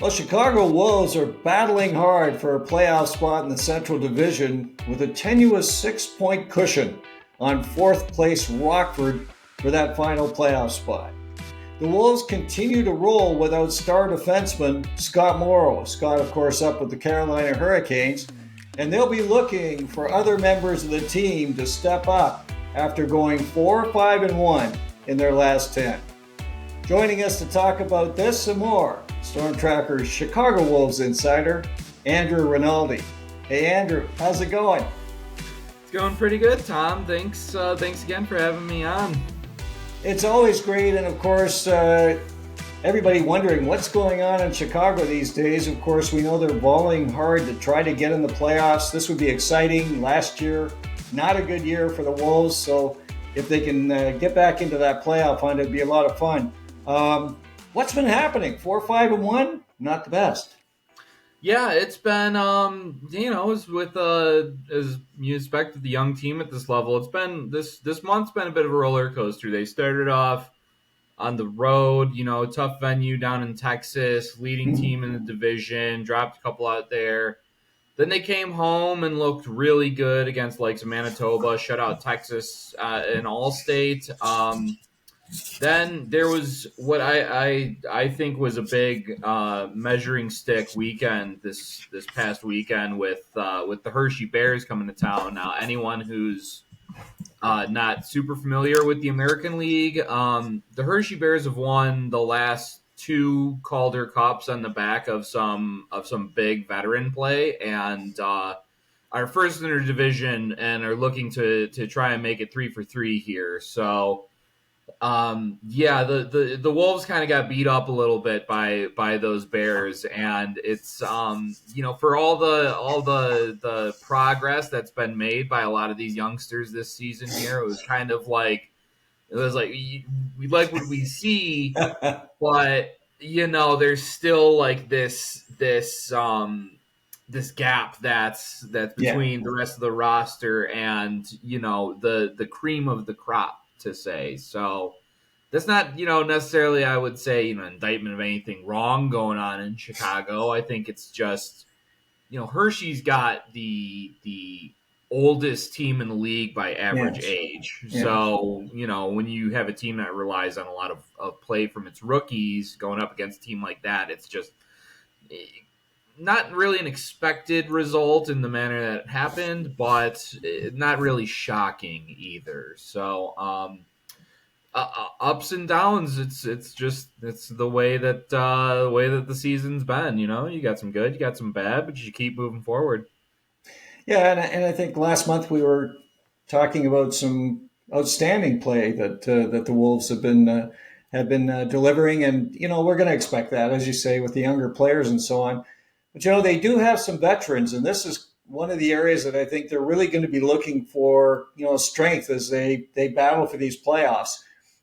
Well, Chicago Wolves are battling hard for a playoff spot in the Central Division with a tenuous 6 point cushion on fourth place Rockford for that final playoff spot. The Wolves continue to roll without star defenseman Scott Morrow. Scott, of course, up with the Carolina Hurricanes, and they'll be looking for other members of the team to step up after going 4-5-1 in their last 10. Joining us to talk about this and more, stormTRacker's Chicago Wolves insider, Andrew Rinaldi. Hey, Andrew, how's it going? It's going pretty good, Tom. Thanks again for having me on. It's always great, and of course, everybody wondering what's going on in Chicago these days. Of course, we know they're volleying hard to try to get in the playoffs. This would be exciting. Last year, not a good year for the Wolves, so if they can get back into that playoff hunt, it'd be a lot of fun. What's been happening? 4-5-1? Not the best. Yeah, it's been as with as you expect with the young team at this level, it's been this month's been a bit of a roller coaster. They started off on the road, tough venue down in Texas, leading team in the division, dropped a couple out there. Then they came home and looked really good against likes of Manitoba, shut out Texas in All-State. Then there was what I think was a big measuring stick weekend this past weekend with the Hershey Bears coming to town. Now, anyone who's not super familiar with the American League, the Hershey Bears have won the last two Calder Cups on the back of some big veteran play, and are first in their division and are looking to try and make it 3 for 3 here. So. The Wolves kind of got beat up a little bit by those Bears, and it's for all the progress that's been made by a lot of these youngsters this season here, it was kind of like we like what we see, but there's still like this gap that's between the rest of the roster and the cream of the crop, to say. So that's not necessarily, I would say, indictment of anything wrong going on in Chicago. I think it's just Hershey's got the oldest team in the league by average age. Yes. So when you have a team that relies on a lot of play from its rookies going up against a team like that, it's just not really an expected result in the manner that it happened, but not really shocking either. So ups and downs. It's the way that the season's been. You got some good, you got some bad, but you keep moving forward. Yeah, and I think last month we were talking about some outstanding play that the Wolves have been delivering, and we're going to expect that, as you say, with the younger players and so on. But, they do have some veterans, and this is one of the areas that I think they're really going to be looking for, strength as they battle for these playoffs.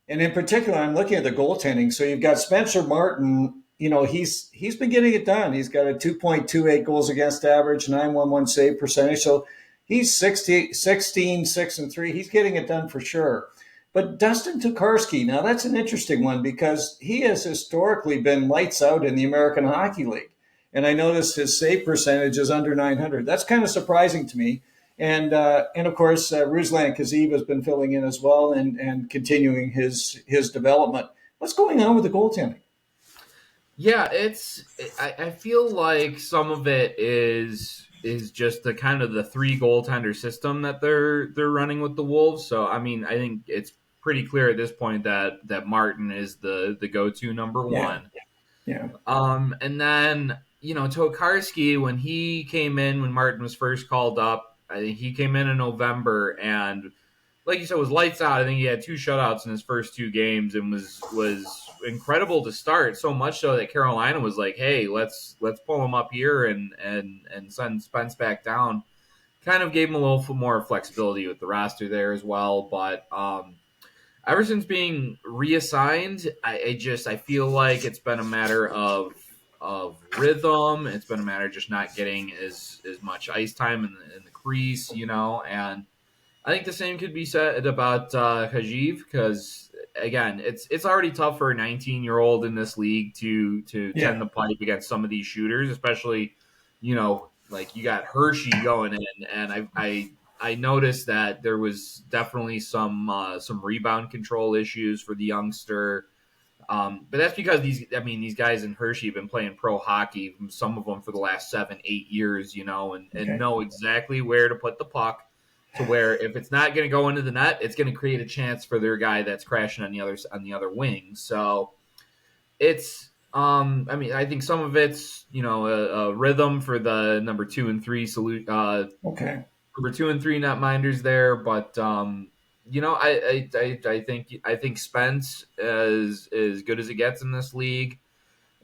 And in particular, I'm looking at the goaltending. So you've got Spencer Martin. He's been getting it done. He's got a 2.28 goals against average, 911 save percentage. So he's 16, 6-3. He's getting it done for sure. But Dustin Tokarski, now that's an interesting one because he has historically been lights out in the American Hockey League. And I noticed his save percentage is under 900. That's kind of surprising to me. And of course, Ruslan Khazheyev has been filling in as well and continuing his development. What's going on with the goaltending? Yeah, I feel like some of it is just the kind of the three goaltender system that they're running with the Wolves. So I mean, I think it's pretty clear at this point that Martin is the go-to number one. Yeah. And then Tokarski, when he came in, when Martin was first called up, I think he came in November and, like you said, was lights out. I think he had 2 shutouts in his first 2 games and was incredible to start. So much so that Carolina was like, "Hey, let's pull him up here and send Spence back down." Kind of gave him a little more flexibility with the roster there as well. But ever since being reassigned, I feel like it's been a matter of rhythm. It's been a matter of just not getting as much ice time in the crease, and I think the same could be said about Khazheyev because again, it's already tough for a 19-year-old in this league to Yeah. tend the pipe against some of these shooters, especially like you got Hershey going in, and I noticed that there was definitely some rebound control issues for the youngster. But that's because these guys in Hershey have been playing pro hockey, some of them for the last 7, 8 years, and Okay. know exactly where to put the puck to where if it's not going to go into the net, it's going to create a chance for their guy that's crashing on the other wing. So I think some of it's a rhythm for the number 2 and 3 Okay. number 2 and 3 netminders there, but I think Spence is as good as it gets in this league,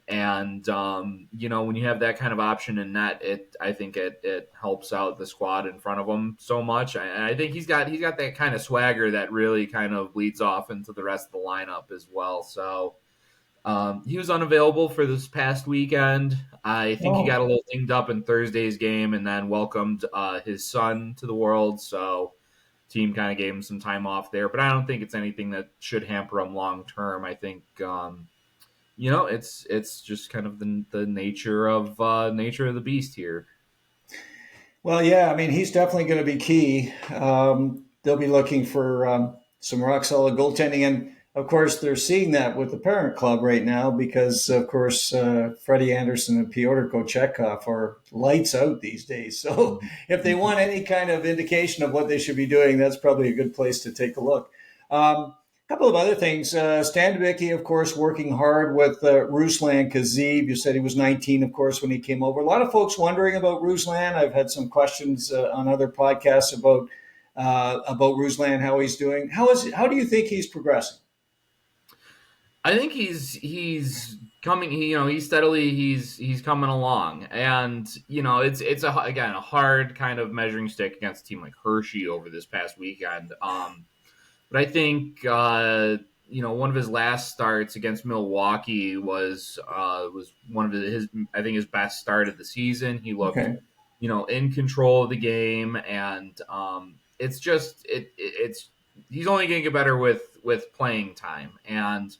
and when you have that kind of option in net, I think it helps out the squad in front of him so much. I think he's got that kind of swagger that really kind of leads off into the rest of the lineup as well. So. He was unavailable for this past weekend. I think he got Oh, a little dinged up in Thursday's game and then welcomed his son to the world. So team kind of gave him some time off there, but I don't think it's anything that should hamper him long term. I think it's just kind of the nature of the beast here. well, yeah. I mean, he's definitely going to be key. They'll be looking for some rock solid goaltending, and of course, they're seeing that with the parent club right now because, of course, Freddie Anderson and Pyotr Kochetkov are lights out these days. So, if they want any kind of indication of what they should be doing, that's probably a good place to take a look. A couple of other things. Standout, of course, working hard with Ruslan Khazheyev. You said he was 19, of course, when he came over. A lot of folks wondering about Ruslan. I've had some questions on other podcasts about Ruslan, how he's doing. How do you think he's progressing? I think he's coming. He's steadily he's coming along, and it's again a hard kind of measuring stick against a team like Hershey over this past weekend. But I think one of his last starts against Milwaukee was one of his I think his best start of the season. He looked Okay. in control of the game, and it's he's only going to get better with playing time. And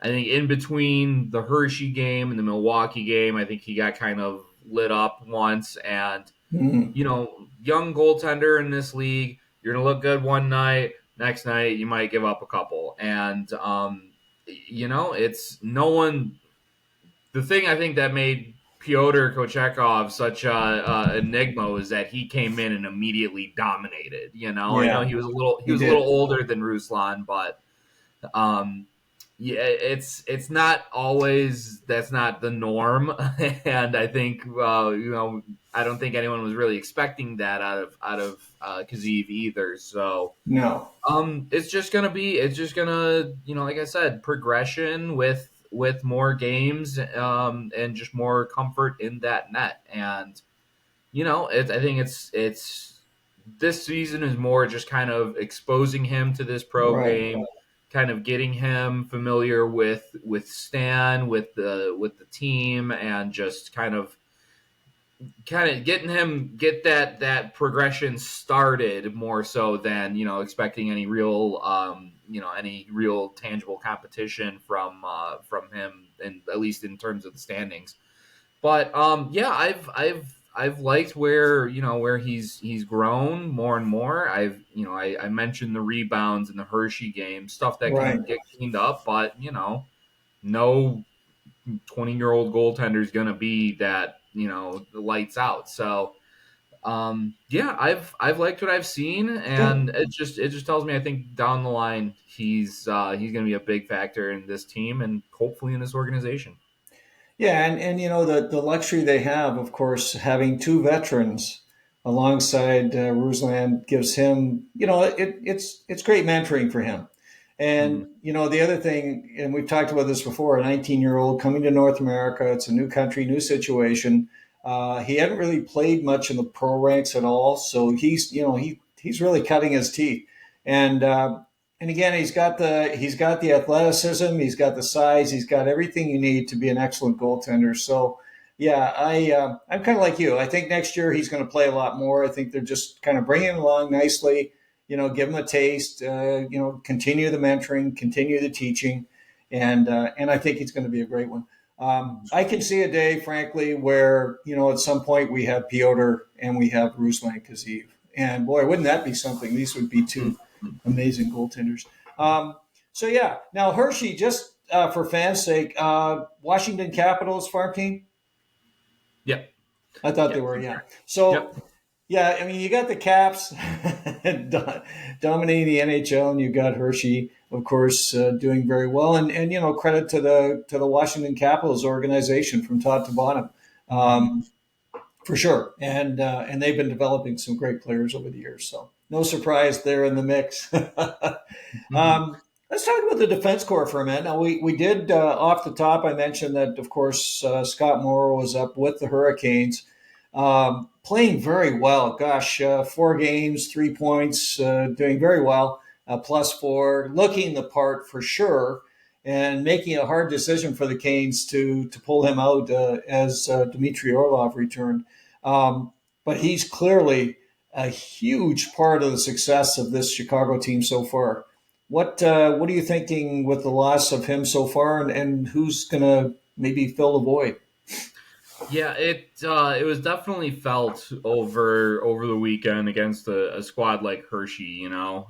I think in between the Hershey game and the Milwaukee game, I think he got kind of lit up once. And Mhm. young goaltender in this league, you're gonna look good one night. Next night, you might give up a couple, and it's no one. The thing I think that made Pyotr Kochetkov such a enigma is that he came in and immediately dominated. I know Yeah, he was a little he did. older than Ruslan, but um, yeah, it's not always that's not the norm, and I think I don't think anyone was really expecting that out of Khazheyev either. So No. it's just gonna like I said, progression with more games and just more comfort in that net, and I think it's this season is more just kind of exposing him to this pro Right. game, kind of getting him familiar with Stan, with the team, and just kind of getting him get that progression started more so than expecting any real tangible competition from him, and at least in terms of the standings. But yeah, I've liked where he's grown more and more. I mentioned the rebounds in the Hershey game, stuff that Right. can get cleaned up, but no 20-year-old goaltender is going to be that lights out. So yeah, I've liked what I've seen, Good. and it just tells me I think down the line he's going to be a big factor in this team and hopefully in this organization. Yeah, and the luxury they have, of course, having two veterans alongside Ruslan gives him, it's great mentoring for him. Mm-hmm. And the other thing, and we've talked about this before, a 19-year-old coming to North America, it's a new country, new situation. He hadn't really played much in the pro ranks at all, so he's really cutting his teeth. And and again, he's got the athleticism, he's got the size, he's got everything you need to be an excellent goaltender. So, yeah, I'm kind of like you. I think next year he's going to play a lot more. I think they're just kind of bringing him along nicely. give them a taste. Continue the mentoring, continue the teaching, and I think it's going to be a great one. I can see a day, frankly, where at some point we have Piotr and we have Ruslan Khazheyev, and boy, wouldn't that be something? These would be two amazing goaltenders. So yeah, now Hershey, just for fans' sake, Washington Capitals farm team. Yep. I thought they Yep. were, yeah. So Yep. yeah, I mean, you got the Caps dominating the NHL, and you got Hershey, of course, doing very well. And credit to the Washington Capitals organization from top to bottom, for sure. And they've been developing some great players over the years. So no surprise they're in the mix. Let's talk about the defense corps for a minute. Now, we did off the top. I mentioned that, of course, Scott Morrow was up with the Hurricanes. Playing very well. Gosh, 4 games, 3 points, doing very well. +4, looking the part for sure, and making a hard decision for the Canes to pull him out as Dmitry Orlov returned. But he's clearly a huge part of the success of this Chicago team so far. What are you thinking with the loss of him so far, and who's going to maybe fill the void? Yeah, it was definitely felt over the weekend against a squad like Hershey. You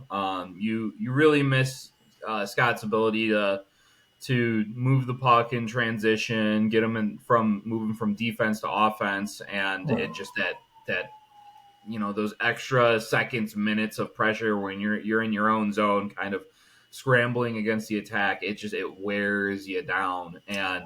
really miss Scott's ability to move the puck in transition, get him moving from defense to offense, and it just that those extra seconds, minutes of pressure when you're in your own zone, kind of scrambling against the attack. It wears you down. And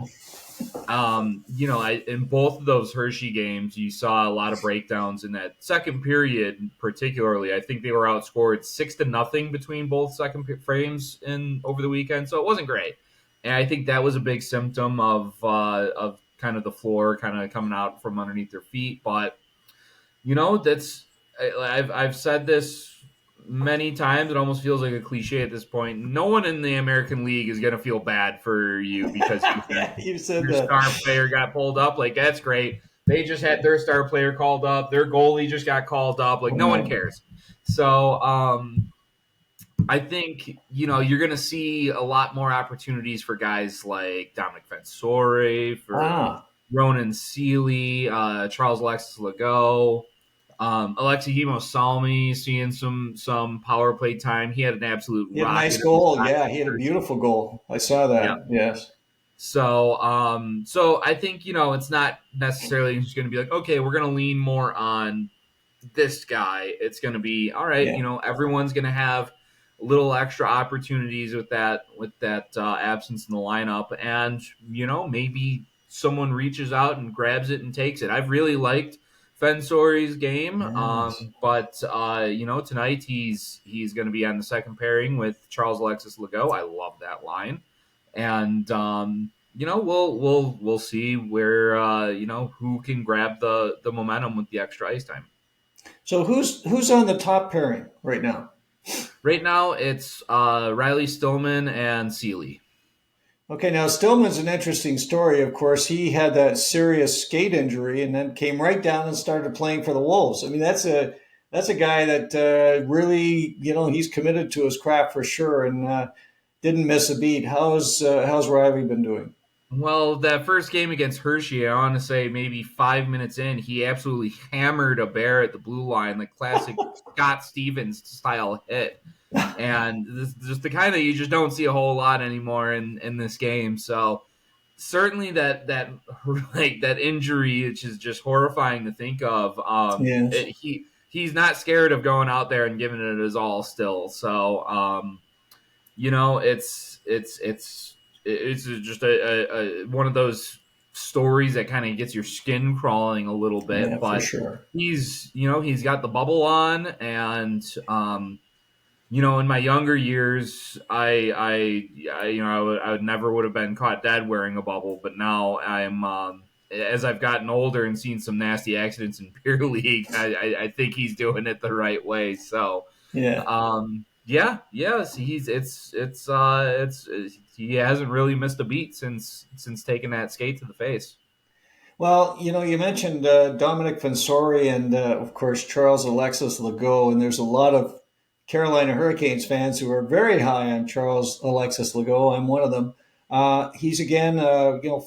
in both of those Hershey games, you saw a lot of breakdowns in that second period. Particularly, I think they were outscored 6-0 between both second frames over the weekend, so it wasn't great. And I think that was a big symptom of kind of the floor kind of coming out from underneath their feet. But I've said this many times. It almost feels like a cliche at this point. No one in the American League is going to feel bad for you because You said your that. star player got pulled up. Like, that's great. They just had their star player called up. Their goalie just got called up. Like, no one cares. So I think, you're going to see a lot more opportunities for guys like Dominic Fensore, for Ronan Seeley, Charles Alexis Legault, Alexei Hemosalmi, seeing some power play time. He had an absolute He had a nice goal. Yeah, he had a beautiful goal. I saw that. Yeah. Yes. So I think, it's not necessarily just going to be like, okay, we're going to lean more on this guy. It's going to be, all right, everyone's going to have little extra opportunities with that absence in the lineup. And, maybe someone reaches out and grabs it and takes it. I've really liked Fensore's game. Yes. But tonight he's going to be on the second pairing with Charles Alexis Legault. I love that line. And we'll see where who can grab the momentum with the extra ice time. So who's on the top pairing right now? Right now it's Riley Stillman and Seeley. Okay, now Stillman's an interesting story. Of course, he had that serious skate injury and then came right down and started playing for the Wolves. I mean, that's a guy that really, he's committed to his craft for sure, and didn't miss a beat. How's Riley been doing? Well, that first game against Hershey, I want to say maybe 5 minutes in, he absolutely hammered a bear at the blue line, like classic Scott Stevens style hit. And this is just the kind of you just don't see a whole lot anymore in this game. So certainly that injury, which is just horrifying to think of. Yes. He's not scared of going out there and giving it his all still. So it's just a one of those stories that kind of gets your skin crawling a little bit. Yeah, but for sure. he's got the bubble on, and in my younger years, I would never would have been caught dead wearing a bubble, but now I'm as I've gotten older and seen some nasty accidents in beer league, I think he's doing it the right way. So Yeah. yes, he hasn't really missed a beat since taking that skate to the face. Well, you mentioned Dominic Fensore and, of course, Charles Alexis Legault, and there's a lot of Carolina Hurricanes fans who are very high on Charles Alexis Legault. I'm one of them. He's again,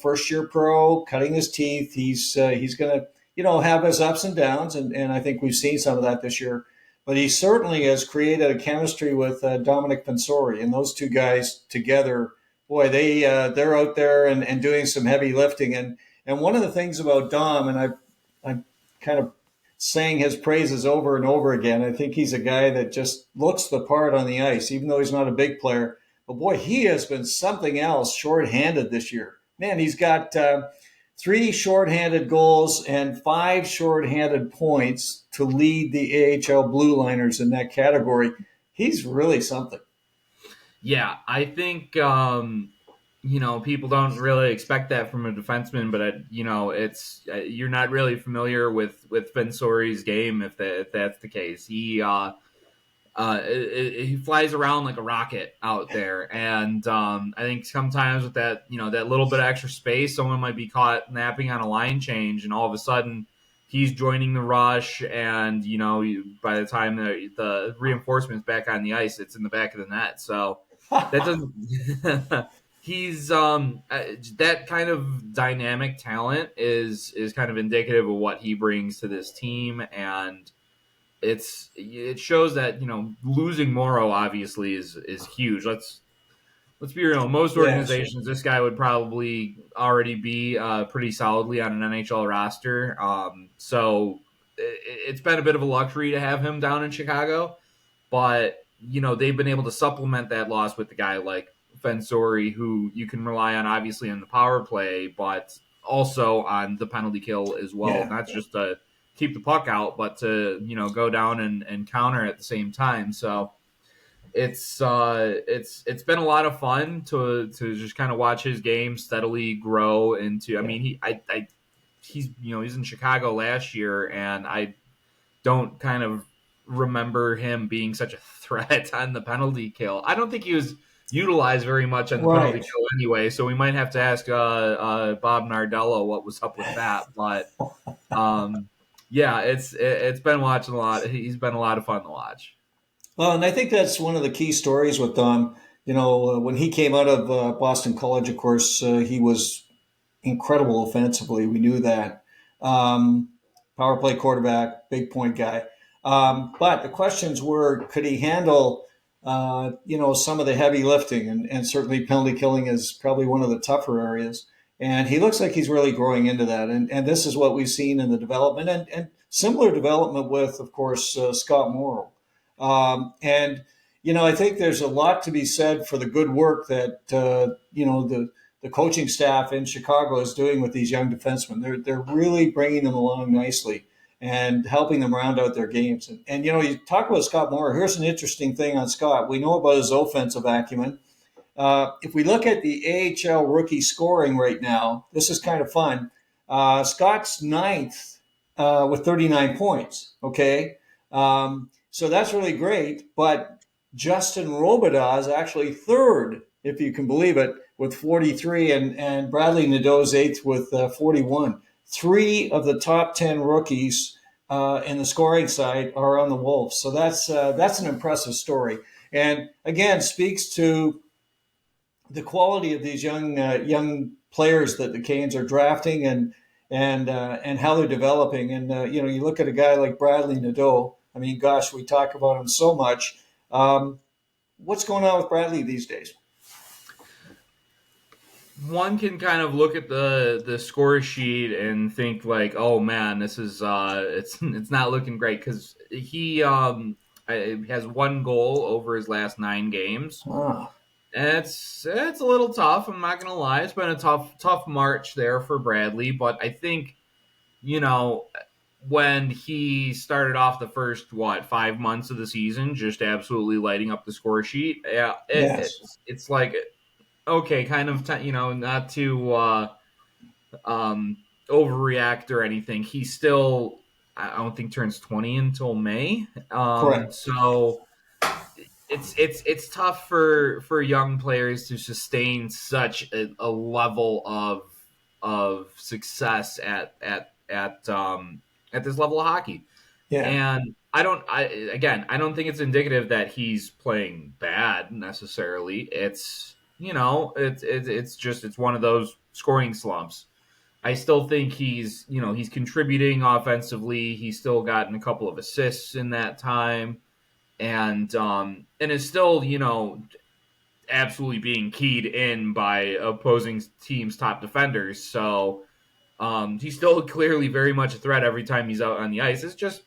first year pro, cutting his teeth. He's going to have his ups and downs, and I think we've seen some of that this year. But he certainly has created a chemistry with Dominic Pensori, and those two guys together, boy, they're out there and doing some heavy lifting. And one of the things about Dom, and I'm kind of saying his praises over and over again. I think he's a guy that just looks the part on the ice, even though he's not a big player. But boy, he has been something else shorthanded this year. Man, he's got 3 shorthanded goals and 5 shorthanded points to lead the AHL Blue Liners in that category. He's really something. Yeah, I think people don't really expect that from a defenseman, but it's you're not really familiar with Fensori's game if that's the case. He flies around like a rocket out there, and I think sometimes with that that little bit of extra space, someone might be caught napping on a line change, and all of a sudden he's joining the rush, and by the time the reinforcements back on the ice, it's in the back of the net. So that doesn't. He's that kind of dynamic talent is kind of indicative of what he brings to this team, and it shows that losing Morrow obviously is huge. Let's be real. Most Yeah, sure. organizations, this guy would probably already be pretty solidly on an NHL roster. So it's been a bit of a luxury to have him down in Chicago, but they've been able to supplement that loss with the guy like Fensori, who you can rely on obviously in the power play, but also on the penalty kill as well. Yeah, Not just to keep the puck out, but to go down and counter at the same time. So it's been a lot of fun to just kind of watch his game steadily grow into. I mean, he's in Chicago last year, and I don't kind of remember him being such a threat on the penalty kill. I don't think he was utilized very much on the penalty right. kill anyway, so we might have to ask Bob Nardello what was up with that. But yeah, it's been watching a lot. He's been a lot of fun to watch. Well, and I think that's one of the key stories with Dom. When he came out of Boston College, of course, he was incredible offensively. We knew that. Um, Power play quarterback, big point guy. But the questions were, could he handle, some of the heavy lifting? And certainly penalty killing is probably one of the tougher areas. And he looks like he's really growing into that. And this is what we've seen in the development and similar development with, of course, Scott Morrow. I think there's a lot to be said for the good work that, the coaching staff in Chicago is doing with these young defensemen. They're really bringing them along nicely and helping them round out their games. And you talk about Scott Morrow. Here's an interesting thing on Scott. We know about his offensive acumen. If we look at the AHL rookie scoring right now, this is kind of fun. Scott's ninth with 39 points. Okay. So that's really great. But Justin Robidas actually third, if you can believe it, with 43, and BradlyNadeau's eighth with 41. 3 of the top 10 rookies in the scoring side are on the Wolves. So that's an impressive story, and again speaks to the quality of these young players that the Canes are drafting and how they're developing. And you look at a guy like BradlyNadeau. I mean, gosh, we talk about him so much. What's going on with Bradley these days? One can kind of look at the score sheet and think like, oh man, this is it's not looking great, because he has 1 goal over his last 9 games. Ah, It's a little tough. I'm not gonna lie. It's been a tough March there for Bradley, but I think you know when he started off the first 5 months of the season, just absolutely lighting up the score sheet. Yeah, yes, it's like okay, kind of not to um, overreact or anything. He still I don't think turns 20 until May. correct. So it's tough for young players to sustain such a level of success at this level of hockey. Yeah, And I don't think it's indicative that he's playing bad necessarily. It's, it's one of those scoring slumps. I still think he's contributing offensively. He's still gotten a couple of assists in that time, and is still, absolutely being keyed in by opposing teams' top defenders. So he's still clearly very much a threat every time he's out on the ice. It's just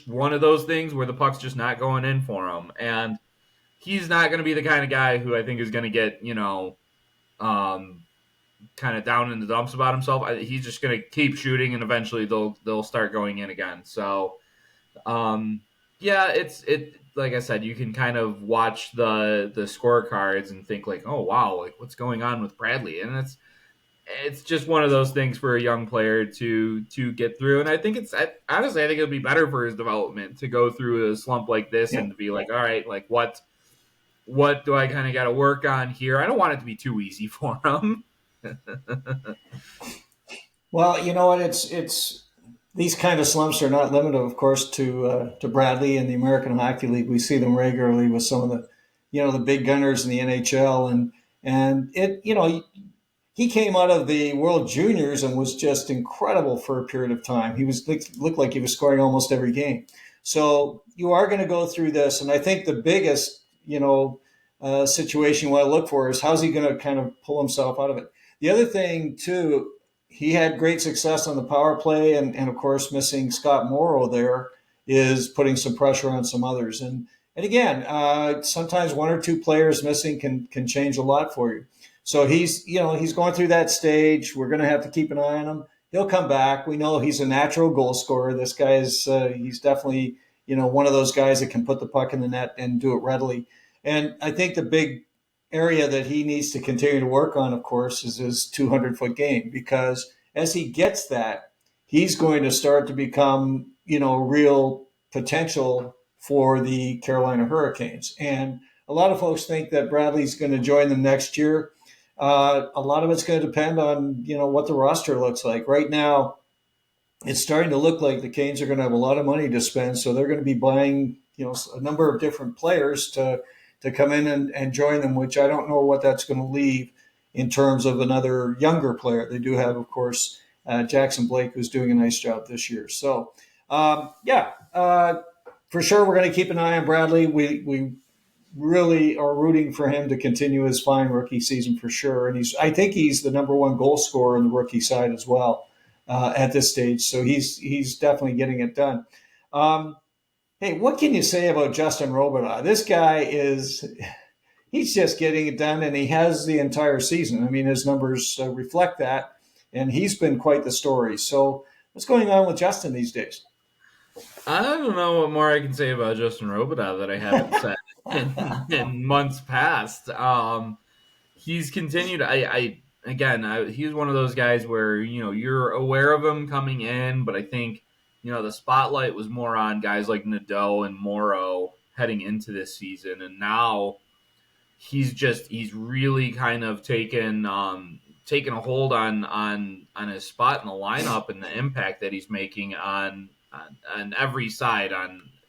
one of those things where the puck's just not going in for him, and he's not going to be the kind of guy who I think is going to get, um, kind of down in the dumps about himself. He's just going to keep shooting, and eventually they'll start going in again. So, um, yeah, it like I said, you can kind of watch the scorecards and think like, oh wow, like what's going on with Bradley, and it's just one of those things for a young player to get through. And I think honestly, I think it'll be better for his development to go through a slump like this Yeah. and to be like, all right, like what do I kind of got to work on here? I don't want it to be too easy for him. Well, you know what? It's these kind of slumps are not limited, of course, to Bradley and the American Hockey League. We see them regularly with some of the, the big gunners in the NHL, and it, he came out of the World Juniors and was just incredible for a period of time. He looked like he was scoring almost every game. So you are going to go through this, and I think the biggest, situation you want to look for is how's he going to kind of pull himself out of it. The other thing too, he had great success on the power play, and of course missing Scott Morrow there is putting some pressure on some others. And again, sometimes one or two players missing can change a lot for you. So he's going through that stage. We're going to have to keep an eye on him. He'll come back. We know he's a natural goal scorer. This guy is he's definitely one of those guys that can put the puck in the net and do it readily. And I think the big area that he needs to continue to work on, of course, is his 200-foot game, because as he gets that, he's going to start to become real potential for the Carolina Hurricanes. And a lot of folks think that Bradley's going to join them next year. A lot of it's going to depend on what the roster looks like. Right now, it's starting to look like the Canes are going to have a lot of money to spend, so they're going to be buying a number of different players to come in and join them. Which I don't know what that's going to leave in terms of another younger player. They do have, of course, Jackson Blake, who's doing a nice job this year. So for sure, we're going to keep an eye on Bradley. We really are rooting for him to continue his fine rookie season for sure. And I think he's the number one goal scorer on the rookie side as well at this stage. So he's definitely getting it done. Hey, what can you say about Justin Robidas? This guy he's just getting it done, and he has the entire season. I mean, his numbers reflect that, and he's been quite the story. So what's going on with Justin these days? I don't know what more I can say about Justin Robidas that I haven't said in months past. He's continued. He's one of those guys where you're aware of him coming in, but I think the spotlight was more on guys like Nadeau and Morrow heading into this season, and now he's really kind of taken a hold on his spot in the lineup and the impact that he's making on every side,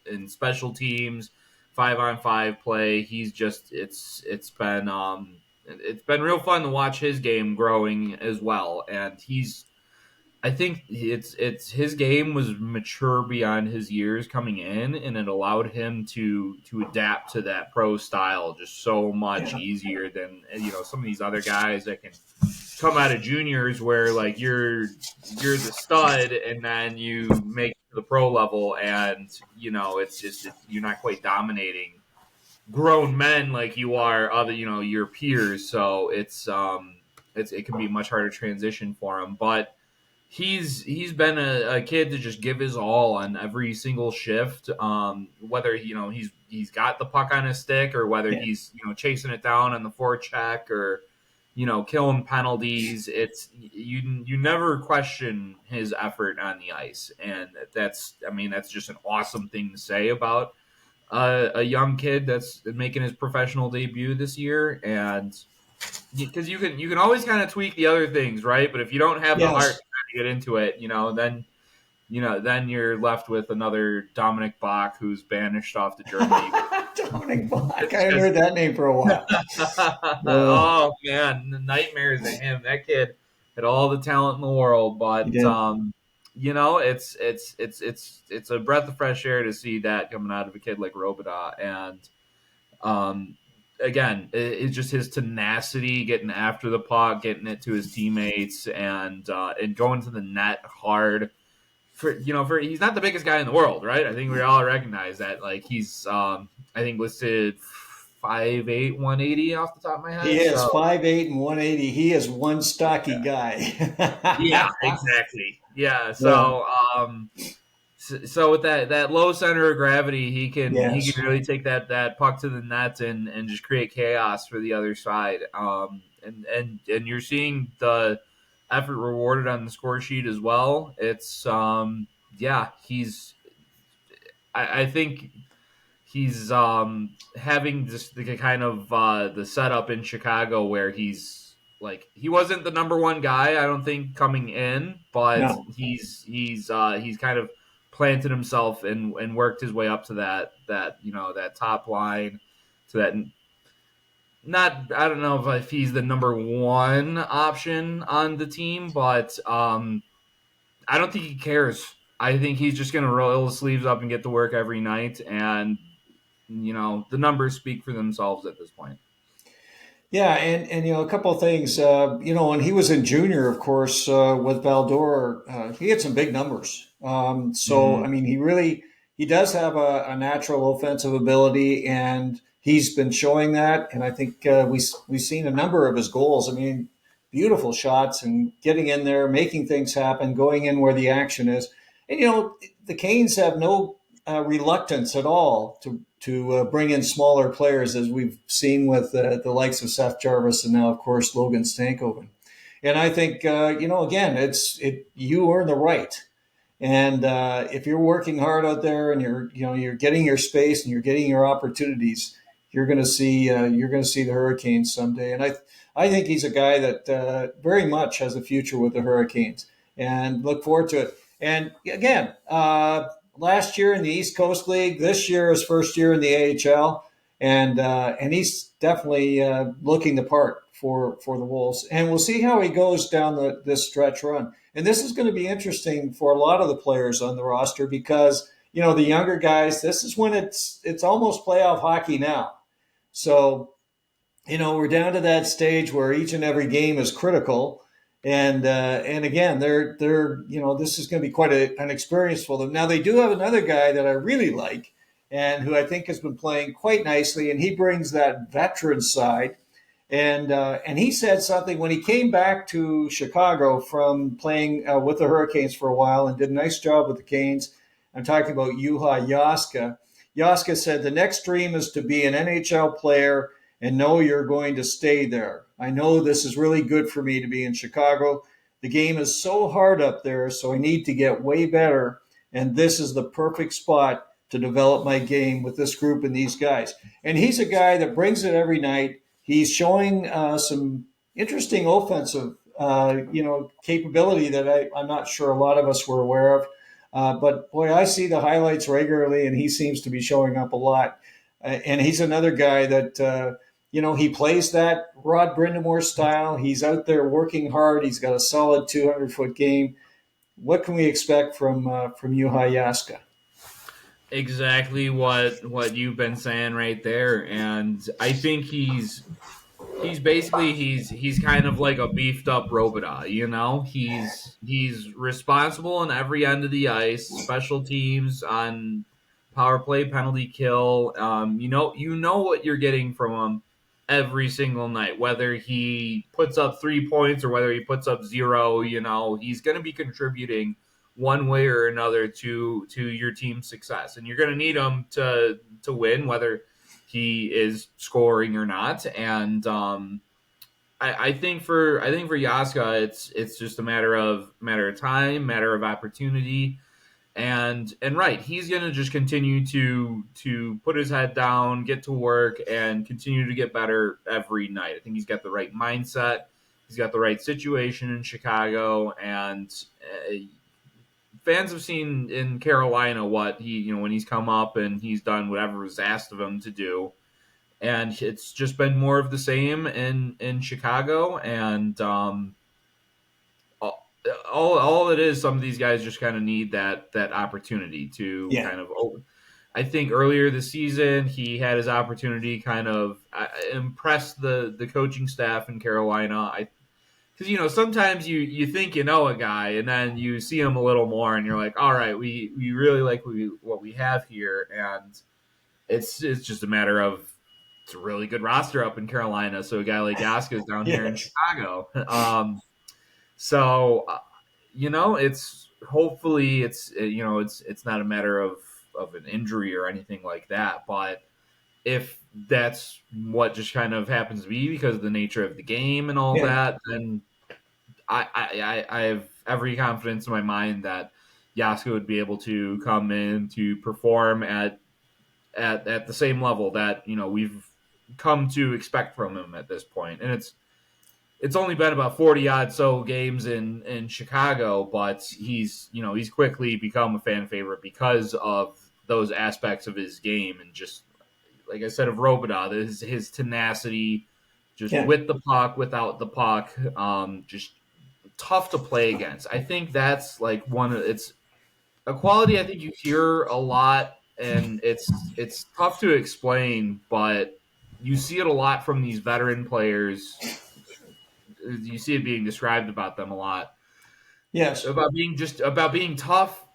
in special teams, 5-on-5 play. He's just it's been real fun to watch his game growing as well, and I think it's his game was mature beyond his years coming in, and it allowed him to adapt to that pro style just so much Yeah. easier than some of these other guys that can come out of juniors where like you're the stud and then you make it to the pro level, and you're not quite dominating grown men like you are other your peers. So it can be a much harder transition for him, but he's been a kid to just give his all on every single shift. Whether he's got the puck on his stick, or whether Yeah. he's chasing it down on the forecheck, or killing penalties. It's you never question his effort on the ice, and that's just an awesome thing to say about a young kid that's making his professional debut this year. And because you can always kind of tweak the other things, right? But if you don't have the heart Yes. to get into it, then then you're left with another Dominic Bach who's banished off to Germany. Dominic Bach. I It's haven't just heard that name for a while. oh man, the nightmares of him. That kid had all the talent in the world, He but did. it's a breath of fresh air to see that coming out of a kid like Robidas. And um, again, it's just his tenacity, getting after the puck, getting it to his teammates, and going to the net hard. For he's not the biggest guy in the world, right? I think we all recognize that. Like he's I think listed 5'8", 180 off the top of my He head. is So 5'8" and 180. He is one stocky guy. yeah, exactly. Yeah. Yeah. So with that low center of gravity, he can Yes. really take that puck to the net and just create chaos for the other side. And you're seeing the effort rewarded on the score sheet as well. It's yeah, I think he's having just the kind of the setup in Chicago where he wasn't the number one guy, I don't think, coming in, but No. he's kind of planted himself and worked his way up to that top line, to that. Not I don't know if he's the number one option on the team, but I don't think he cares. I think he's just going to roll his sleeves up and get to work every night, and the numbers speak for themselves at this point. Yeah, and a couple of things. When he was in junior, of course, with Valdor, he had some big numbers. So Mm-hmm. I mean, he does have a natural offensive ability, and he's been showing that. And I think we've seen a number of his goals. I mean, beautiful shots and getting in there, making things happen, going in where the action is. And the Canes have no reluctance at all to bring in smaller players, as we've seen with the likes of Seth Jarvis and now, of course, Logan Stankoven. And I think again, you earn the right. And if you're working hard out there and you're getting your space and you're getting your opportunities, you're going to see the Hurricanes someday. And I think he's a guy that very much has a future with the Hurricanes, and look forward to it. And again, last year in the East Coast League, this year his first year in the AHL, and he's definitely looking the part for the Wolves. And we'll see how he goes down this stretch run. And this is going to be interesting for a lot of the players on the roster because the younger guys. This is when it's almost playoff hockey now. So we're down to that stage where each and every game is critical. And again, they're this is going to be quite an experience for them. Now they do have another guy that I really like, and who I think has been playing quite nicely, and he brings that veteran side. And he said something when he came back to Chicago from playing with the Hurricanes for a while and did a nice job with the Canes. I'm talking about Juha Jaaska. Jaaska said the next dream is to be an NHL player and know you're going to stay there. I know this is really good for me to be in Chicago. The game is so hard up there, so I need to get way better. And this is the perfect spot to develop my game with this group and these guys. And he's a guy that brings it every night. He's showing some interesting offensive, capability that I'm not sure a lot of us were aware of. But boy, I see the highlights regularly, and he seems to be showing up a lot. And he's another guy that he plays that Rod Brindamore style. He's out there working hard. He's got a solid 200-foot game. What can we expect from Juha Jaaska? Exactly what you've been saying right there, and I think he's kind of like a beefed up Robida. He's responsible on every end of the ice, special teams, on power play, penalty kill. You know what you're getting from him every single night, whether he puts up 3 points or whether he puts up zero. He's going to be contributing one way or another to your team's success, and you're going to need him to win, whether he is scoring or not. And I think for Jaaska, it's just a matter of time, matter of opportunity, and right, he's gonna just continue to put his head down, get to work, and continue to get better every night. I think he's got the right mindset, he's got the right situation in Chicago, and fans have seen in Carolina what he, when he's come up and he's done whatever was asked of him to do, and it's just been more of the same in Chicago. And all it is, some of these guys just kind of need that opportunity to Yeah. kind of open. I think earlier this season he had his opportunity, kind of impress the coaching staff in Carolina. Because sometimes you think you know a guy and then you see him a little more and you're like, all right, we really like what we have here, and it's just a matter of it's a really good roster up in Carolina. So a guy like Jaaska is down here in Yes. Chicago. So it's hopefully it's not a matter of an injury or anything like that, but if that's what just kind of happens to be because of the nature of the game and all Yeah. that, then I have every confidence in my mind that Jaaska would be able to come in to perform at the same level that we've come to expect from him at this point. And it's only been about 40 odd so games in Chicago, but he's quickly become a fan favorite because of those aspects of his game, and just like I said of Robidas, his tenacity, just Yeah. with the puck, without the puck, just tough to play against. I think that's like it's a quality I think you hear a lot, and it's tough to explain, but you see it a lot from these veteran players. You see it being described about them a lot, Yes. about being tough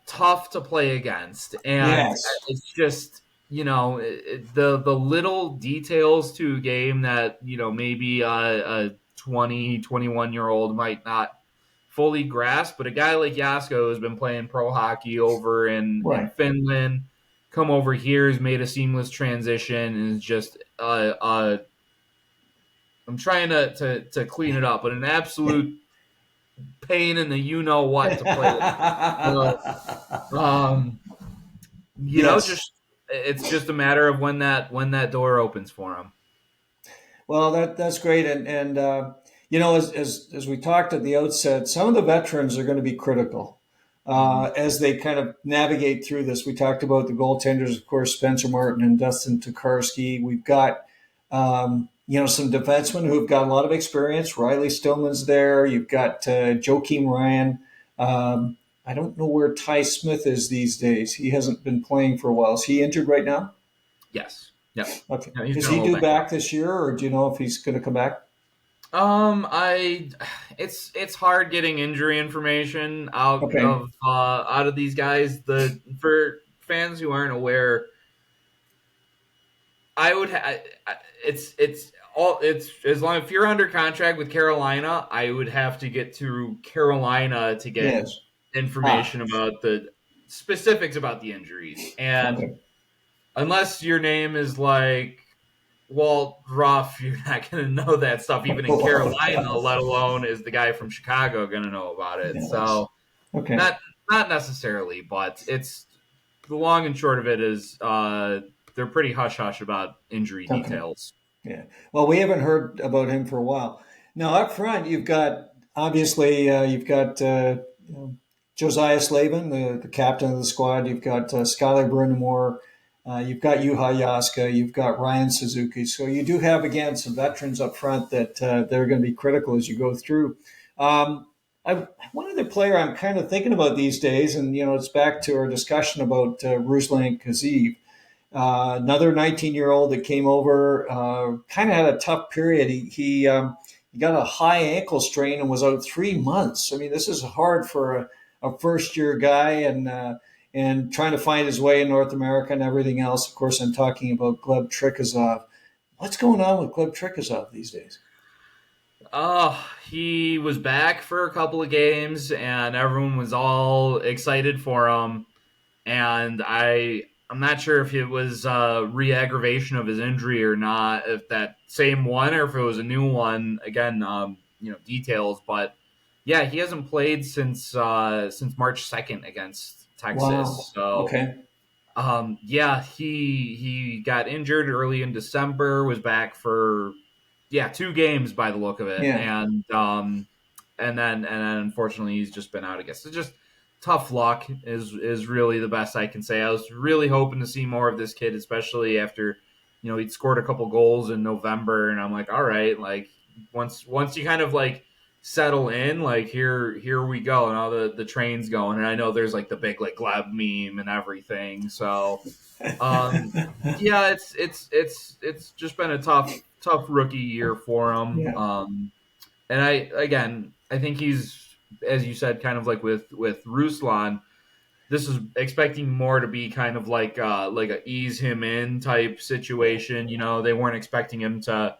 to play against, and Yes. it's just the little details to a game that maybe a 20, 21 year old might not fully grasp, but a guy like Jaaska has been playing pro hockey over in Right. Finland, come over here, has made a seamless transition, and is just I'm trying to clean it up, but an absolute pain in the what to play with. So, um, Yes. just it's just a matter of when that door opens for him. Well, that's great, and as we talked at the outset, some of the veterans are going to be critical Mm-hmm. as they kind of navigate through this. We talked about the goaltenders, of course, Spencer Martin and Dustin Tokarski. We've got some defensemen who've got a lot of experience. Riley Stillman's there. You've got Joakim Ryan. I don't know where Ty Smith is these days. He hasn't been playing for a while. Is he injured right now? Yes. Yep. Okay. Yeah, he's Is been a he little due banged up. back this year, or do you know if he's going to come back? I it's hard getting injury information Okay. out of these guys. For fans who aren't aware, I would it's all it's as long if you're under contract with Carolina, I would have to get through Carolina to get Yes. Ah. information about the specifics about the injuries. And Okay. unless your name is like Walt Ruff, you're not going to know that stuff even in Carolina, let alone is the guy from Chicago going to know about it. Yes. So Okay. not necessarily, but it's the long and short of it is they're pretty hush hush about injury Okay. details. Yeah. Well, we haven't heard about him for a while. Now, up front, you've got obviously Josiah Slavin, the captain of the squad. You've got Skylar Brindamore. You've got Juha Jaaska. You've got Ryan Suzuki. So you do have again some veterans up front that they're going to be critical as you go through. Um, one other player I'm kind of thinking about these days, and it's back to our discussion about Ruslan Khazheyev. Another 19-year-old that came over, kind of had a tough period. He got a high ankle strain and was out 3 months. I mean, this is hard for a first-year guy, and trying to find his way in North America and everything else. Of course, I'm talking about Gleb Trikozov. What's going on with Gleb Trikozov these days? He was back for a couple of games and everyone was all excited for him. And I'm not sure if it was re-aggravation of his injury or not, if that same one or if it was a new one. Again, details, but yeah, he hasn't played since March 2nd against Wow. Texas. So Okay. yeah, he got injured early in December, was back for 2 games by the look of it, Yeah. and then unfortunately he's just been out again. So just tough luck is really the best I can say. I was really hoping to see more of this kid, especially after he'd scored a couple goals in November, and I'm like, all right, like once you kind of like settle in, like here we go, and all the train's going, and I know there's like the big like Gleb meme and everything, so um, yeah, it's just been a tough rookie year for him. Yeah. And I think he's, as you said, kind of like with Ruslan. This is expecting more to be kind of like a ease him in type situation. They weren't expecting him to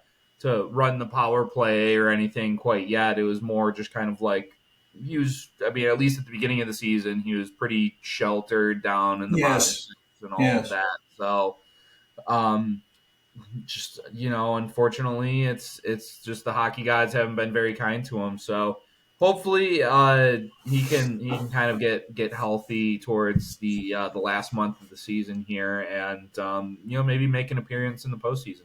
run the power play or anything quite yet. It was more just kind of like he was. I mean, at least at the beginning of the season, he was pretty sheltered down in the bottom Yes. six and all of Yes. that. So, um, just unfortunately, it's just the hockey gods haven't been very kind to him. So hopefully, he can kind of get healthy towards the last month of the season here, and maybe make an appearance in the postseason.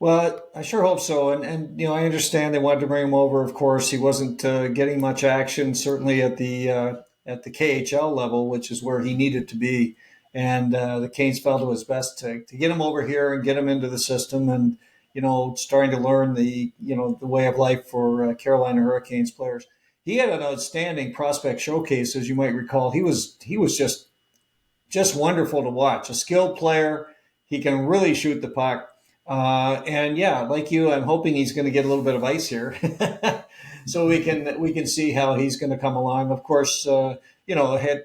Well, I sure hope so. And I understand they wanted to bring him over. Of course, he wasn't getting much action, certainly at the KHL level, which is where he needed to be. And the Canes felt it was best to get him over here and get him into the system, and starting to learn the way of life for Carolina Hurricanes players. He had an outstanding prospect showcase, as you might recall. He was just wonderful to watch. A skilled player. He can really shoot the puck. And yeah, like you, I'm hoping he's going to get a little bit of ice here, so we can see how he's going to come along. Of course, ahead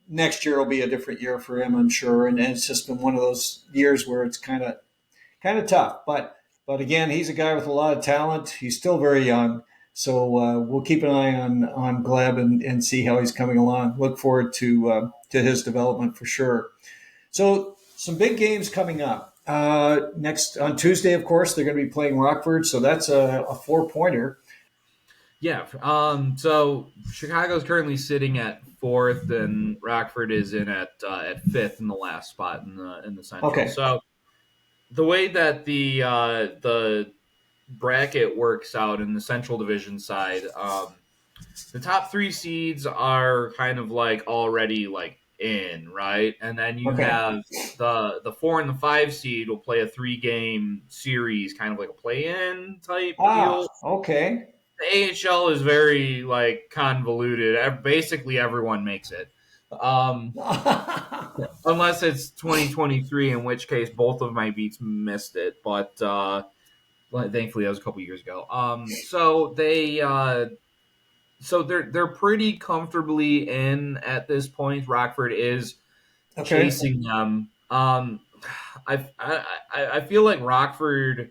next year will be a different year for him, I'm sure. And it's just been one of those years where it's kind of tough. But again, he's a guy with a lot of talent. He's still very young, so we'll keep an eye on Gleb and see how he's coming along. Look forward to his development for sure. So some big games coming up. Next on Tuesday, of course, they're going to be playing Rockford, so that's a 4-pointer. Yeah. So Chicago's currently sitting at fourth, and Rockford is in at fifth in the last spot in the Central. Okay, So the way that the bracket works out in the Central Division side, the top three seeds are kind of like already like in, right? And then you okay. have the 4 and the 5 seed will play a 3-game series, kind of like a play-in type deal. Okay. The AHL is very like convoluted. Basically, everyone makes it. Um, Unless it's 2023, in which case both of my beats missed it. But well, thankfully, that was a couple years ago. So they're pretty comfortably in at this point. Rockford is Okay. chasing them. I feel like Rockford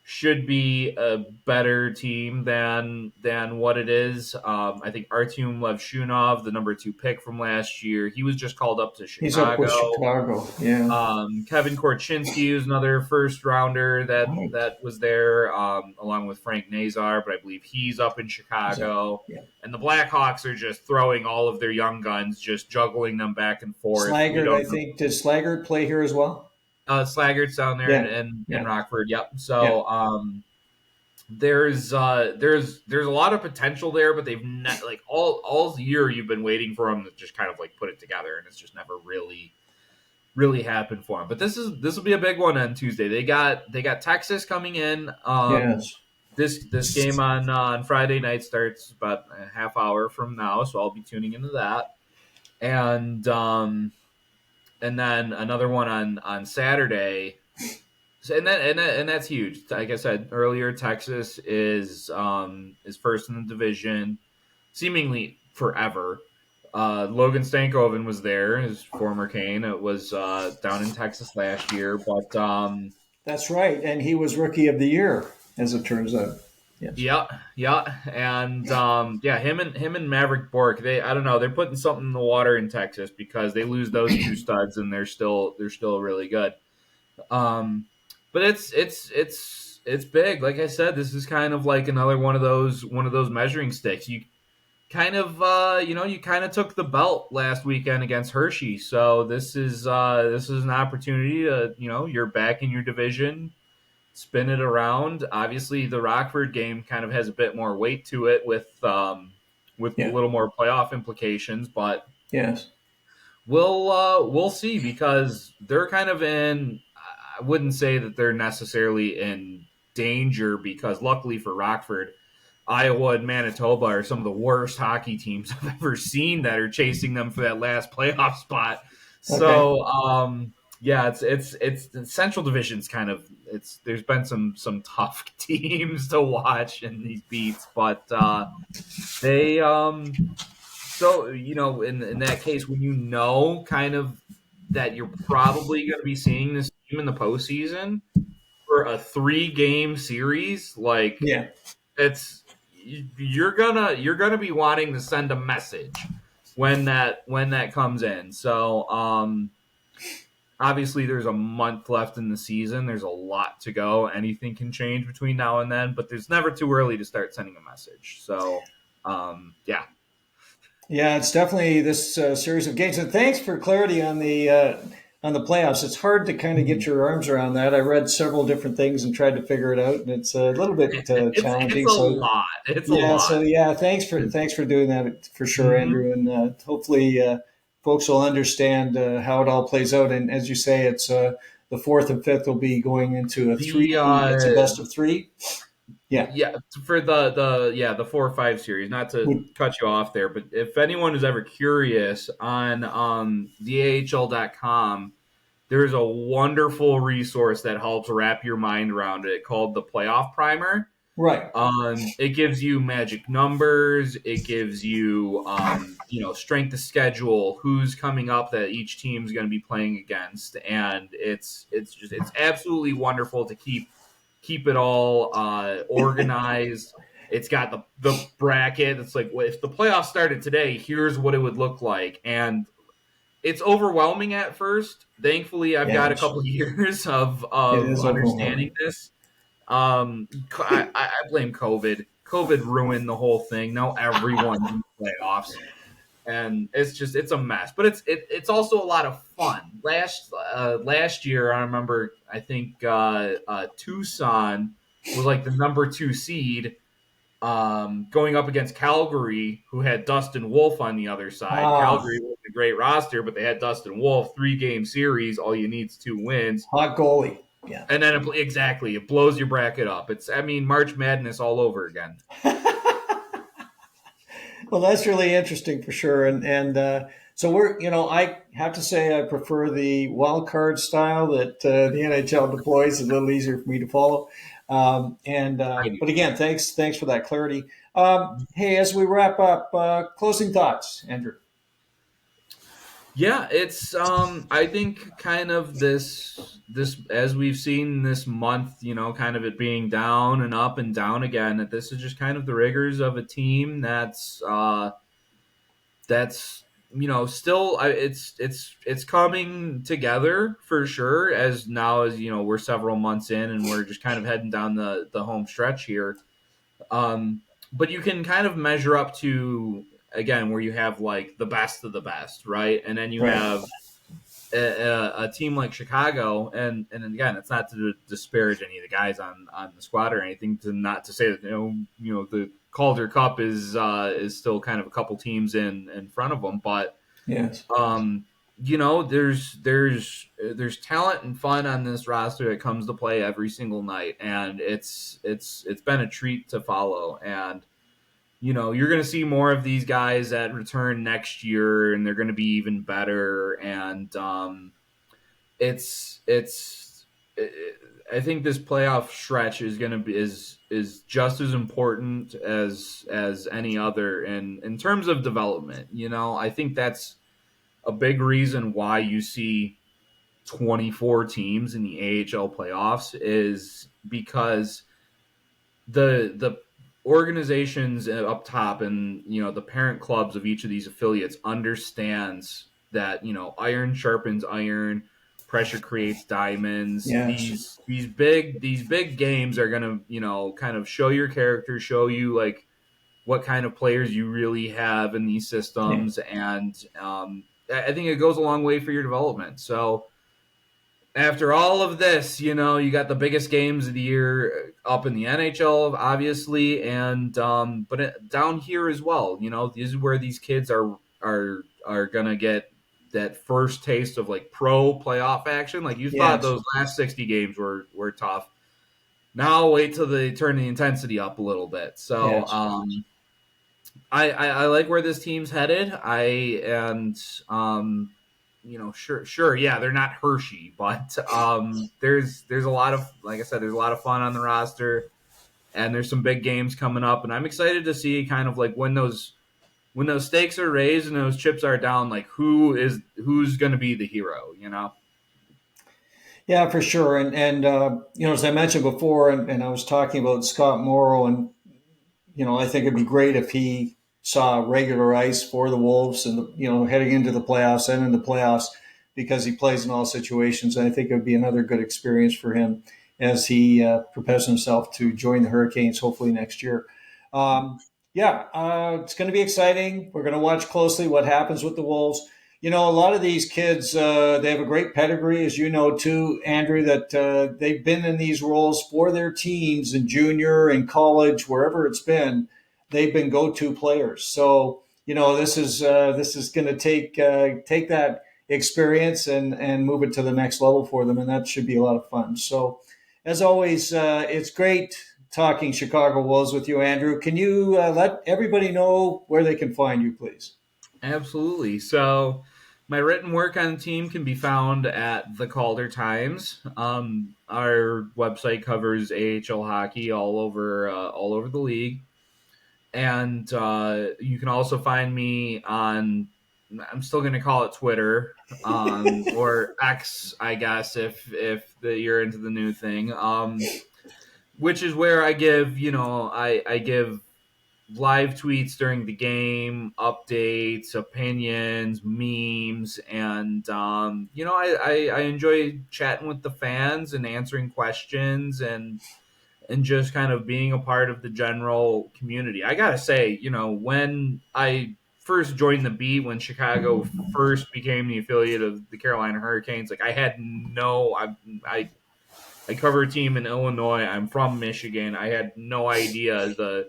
should be a better team than what it is. I think Artyom Levshunov, the number 2 pick from last year, he was just called up to He's up with Chicago. Chicago. Yeah. Kevin Korchinski is another first rounder Right. that was there, along with Frank Nazar, but I believe he's up in He's up. Chicago. Yeah. And the Blackhawks are just throwing all of their young guns, just juggling them back and forth. We Slaggert, I don't know. think. Did Slaggert play here as well? Slaggert's down there Yeah. in Yeah. Rockford. Yep. Yeah. So there's a lot of potential there, but they've like all year you've been waiting for them to just kind of like put it together, and it's just never really happened for them. But this will be a big one on Tuesday. They got Texas coming in. Yes. This game on Friday night starts about a half hour from now, so I'll be tuning into that. And then another one on Saturday. So, and that's huge. Like I said earlier, Texas is first in the division, seemingly forever. Logan Stankoven was there, his former Cane. It was down in Texas last year, but That's right. And he was rookie of the year, as it turns out. Yes. yeah, and yeah, him and Maverick Bork. I don't know, they're putting something in the water in Texas because they lose those two studs and they're still really good. Um, but it's big. Like I said, this is kind of like another one of those measuring sticks. You kind of you kind of took the belt last weekend against Hershey, so this is an opportunity to you're back in your division, spin it around. Obviously, the Rockford game kind of has a bit more weight to it with with a Yeah. little more playoff implications, but Yes. we'll see because they're kind of in. I wouldn't say that they're necessarily in danger because luckily for Rockford, Iowa and Manitoba are some of the worst hockey teams I've ever seen that are chasing them for that last playoff spot. Okay. So yeah, it's the Central Division's kind of it's there's been some tough teams to watch in these beats, but they so in that case when you know kind of that you're probably going to be seeing this team in the postseason for a 3-game series, like Yeah. it's you're gonna be wanting to send a message when that comes in. So obviously there's a month left in the season. There's a lot to go. Anything can change between now and then, but there's never too early to start sending a message. So yeah. Yeah, it's definitely this series of games. And thanks for clarity on the playoffs. It's hard to kind of get your arms around that. I read several different things and tried to figure it out, and it's a little bit It's challenging. a So lot. It's a yeah, lot. so yeah, thanks for doing that for sure, Mm-hmm. Andrew. And hopefully, folks will understand how it all plays out. And as you say, it's the fourth and fifth will be going into a The three. It's a best of three. Yeah. yeah, for the 4 or 5 series. Not to Would- cut you off there, but if anyone is ever curious on the AHL.com, there's a wonderful resource that helps wrap your mind around it called the Playoff Primer. Right. It gives you magic numbers. It gives you, strength of schedule, who's coming up that each team's going to be playing against, and it's absolutely wonderful to keep it all organized. It's got the bracket. It's like well, if the playoffs started today, here's what it would look like, and it's overwhelming at first. Thankfully, I've Yeah, got a couple years of it of is understanding overwhelming. this. I blame COVID. COVID ruined the whole thing. Now everyone's in the playoffs, and it's a mess. But it's also a lot of fun. Last year, I remember I think Tucson was like the number 2 seed, going up against Calgary, who had Dustin Wolf on the other side. Ah, Calgary was a great roster, but they had Dustin Wolf, 3-game series. All you need is 2 wins. hot goalie. Yeah. And then exactly, it blows your bracket up. March Madness all over again. Well, that's really interesting for sure. And so I have to say I prefer the wild card style that the NHL deploys. It's a little easier for me to follow. I do. But again, thanks for that clarity. Hey, as we wrap up, closing thoughts, Andrew. Yeah, it's I think kind of this as we've seen this month, kind of it being down and up and down again, that this is just kind of the rigors of a team that's still it's coming together for sure as now as we're several months in and we're just kind of heading down the home stretch here. But you can kind of measure up to again where you have like the best of the best, right? And then you Right. have a team like Chicago, and again, it's not to disparage any of the guys on the squad or anything, to not to say that the Calder Cup is still kind of a couple teams in front of them, but Yes. there's talent and fun on this roster that comes to play every single night, and it's been a treat to follow. And you're going to see more of these guys that return next year, and they're going to be even better. And it's I think this playoff stretch is going to be is just as important as any other in terms of development. I think that's a big reason why you see 24 teams in the AHL playoffs is because the organizations up top and the parent clubs of each of these affiliates understands that iron sharpens iron, pressure creates diamonds. Yes. These big games are going to kind of show your character, show you like what kind of players you really have in these Yeah. systems, and I think it goes a long way for your development. So after all of this, you got the biggest games of the year up in the NHL, obviously, and down here as well. This is where these kids are gonna get that first taste of like pro playoff action. Like you thought Yes. those last 60 games were tough. Now wait till they turn the intensity up a little bit. So Yes. I like where this team's headed. Sure, yeah, they're not Hershey, but there's a lot of, like I said, there's a lot of fun on the roster, and there's some big games coming up, and I'm excited to see kind of like when those stakes are raised and those chips are down, like who's going to be the hero. Yeah, for sure. And as I mentioned before, and I was talking about Scott Morrow, and I think it'd be great if he saw regular ice for the Wolves, and heading into the playoffs and in the playoffs, because he plays in all situations. And I think it would be another good experience for him as he prepares himself to join the Hurricanes, hopefully next year. Yeah, it's going to be exciting. We're going to watch closely what happens with the Wolves. A lot of these kids, they have a great pedigree, as you know, too, Andrew, that they've been in these roles for their teams in junior and college, wherever it's been. They've been go-to players. So, this is going to take that experience and move it to the next level for them, and that should be a lot of fun. So, as always, it's great talking Chicago Wolves with you, Andrew. Can you let everybody know where they can find you, please? Absolutely. So, my written work on the team can be found at the Calder Times. Our website covers AHL hockey all over the league, and you can also find me on. I'm still going to call it Twitter, or X, I guess, if you're into the new thing. Which is where I give, I give live tweets during the game, updates, opinions, memes, and I enjoy chatting with the fans and answering questions and just kind of being a part of the general community. I gotta say, when I first joined the beat, when Chicago first became the affiliate of the Carolina Hurricanes, like I cover a team in Illinois. I'm from Michigan. I had no idea the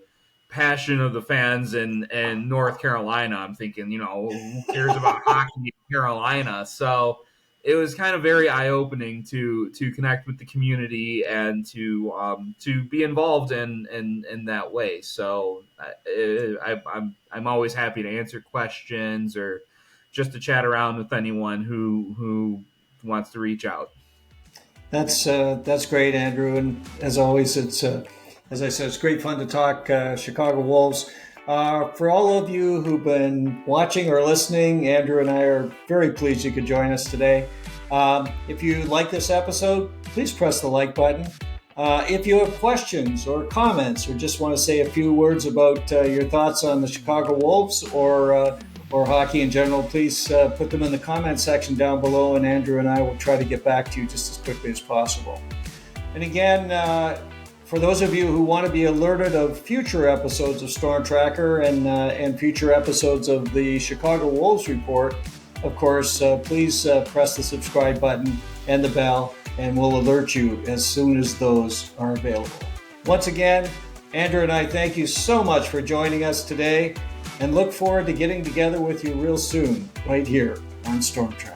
passion of the fans in North Carolina. I'm thinking, who cares about hockey in Carolina? So it was kind of very eye opening to connect with the community and to be involved in that way. So I'm always happy to answer questions or just to chat around with anyone who wants to reach out. That's great, Andrew. And as always, it's as I said, it's great fun to talk Chicago Wolves. For all of you who've been watching or listening, Andrew and I are very pleased you could join us today. If you like this episode, please press the like button. If you have questions or comments, or just want to say a few words about your thoughts on the Chicago Wolves or hockey in general, please put them in the comment section down below, and Andrew and I will try to get back to you just as quickly as possible. And again, for those of you who want to be alerted of future episodes of stormTRacker and future episodes of the Chicago Wolves Report, of course, please press the subscribe button and the bell, and we'll alert you as soon as those are available. Once again, Andrew and I thank you so much for joining us today, and look forward to getting together with you real soon, right here on stormTRacker.